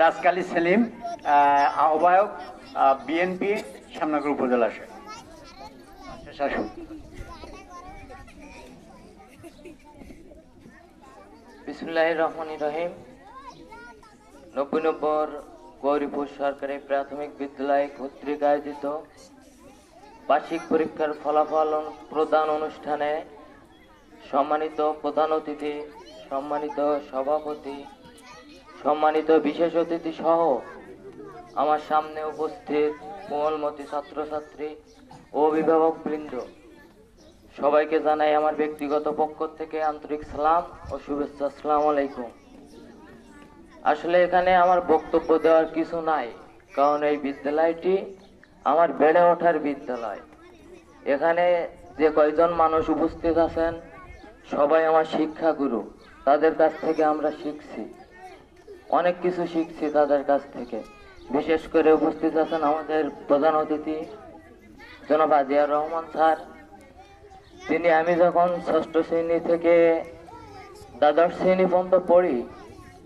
রাজকালী সেলিম, আহ্বায়ক, বিএনপি শ্যামনগর উপজেলা শাসক। বিসমিল্লাহির রহমানির রহিম। ৯০ নম্বর গৌরীপুর সরকারি প্রাথমিক বিদ্যালয় কর্তৃক আয়োজিত বার্ষিক পরীক্ষার ফলাফল প্রদান অনুষ্ঠানে সম্মানিত প্রধান অতিথি, সম্মানিত সভাপতি, সম্মানিত বিশেষ অতিথি সহ আমার সামনে উপস্থিত কোমলমতি ছাত্রছাত্রী ও অভিভাবক বৃন্দ, সবাইকে জানাই আমার ব্যক্তিগত পক্ষ থেকে আন্তরিক সালাম ও শুভেচ্ছা। আসসালামু আলাইকুম। আসলে এখানে আমার বক্তব্য দেওয়ার কিছু নাই, কারণ এই বিদ্যালয়টি আমার বেড়ে ওঠার বিদ্যালয়। এখানে যে কয়জন মানুষ উপস্থিত আছেন সবাই আমার শিক্ষাগুরু। তাদের কাছ থেকে আমরা শিখছি, অনেক কিছু শিখছি তাদের কাছ থেকে। বিশেষ করে উপস্থিত আছেন আমাদের প্রধান অতিথি জনাব আজিয়ার রহমান স্যার। আমি যখন ষষ্ঠ শ্রেণী থেকে দ্বাদশ শ্রেণী পর্যন্ত পড়ি,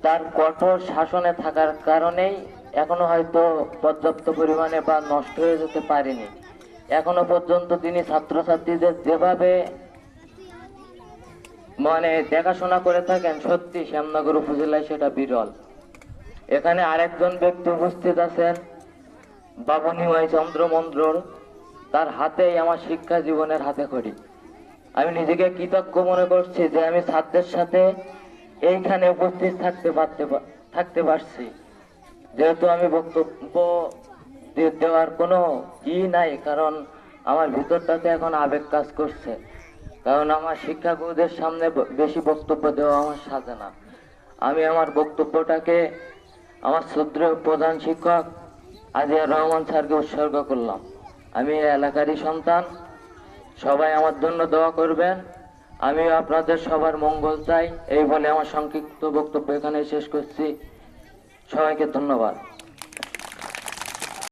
তার কঠোর শাসনে থাকার কারণেই এখনো হয়তো পর্যাপ্ত পরিমাণে বা নষ্ট হয়ে যেতে পারেনি। এখনো পর্যন্ত তিনি ছাত্রছাত্রীদের যেভাবে দেখাশোনা করে থাকেন, সত্যি শ্যামনগর উপজেলায় সেটা বিরল। এখানে আরেকজন ব্যক্তি উপস্থিত আছেন বাবু নিমাই চন্দ্র মন্ডল। তার হাতেই আমার শিক্ষা জীবনের হাতে খড়ি। আমি নিজেকে কৃতজ্ঞ মনে করছি যে আমি ছাত্রদের সাথে এইখানে উপস্থিত থাকতে পারছি। যেহেতু আমি বক্তব্য দেওয়ার কোনো নাই, কারণ আমার ভিতরটাতে এখন আবেগ কাজ করছে। কারণ আমার শিক্ষাগুরুদের সামনে বেশি বক্তব্য দেওয়া আমার সাথে না। আমি আমার বক্তব্যটাকে আমার শ্রদ্ধেয় প্রধান শিক্ষক আজিয়ার রহমান স্যারকে উৎসর্গ করলাম। আমি এলাকারই সন্তান, সবাই আমার জন্য দোয়া করবেন। আমি আপনাদের সবার মঙ্গল চাই, এই বলে আমার সংক্ষিপ্ত বক্তব্য এখানে শেষ করছি। সবাইকে ধন্যবাদ।